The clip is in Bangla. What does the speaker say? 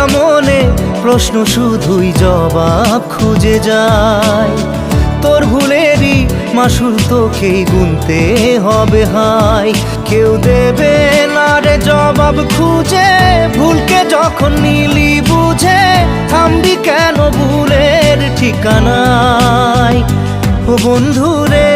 ভাঙা মনে প্রশ্ন শুধুই জবাব খুঁজে যায়। তোর ভুলেরই মাসুল তোকেই গুনতে হবে হাই। কেউ দেবে না রে জবাব খুঁজে, ভুলকে যখন নিলি বুঝে থামবি কেন ভুলের ঠিকানায়। ও বন্ধু রে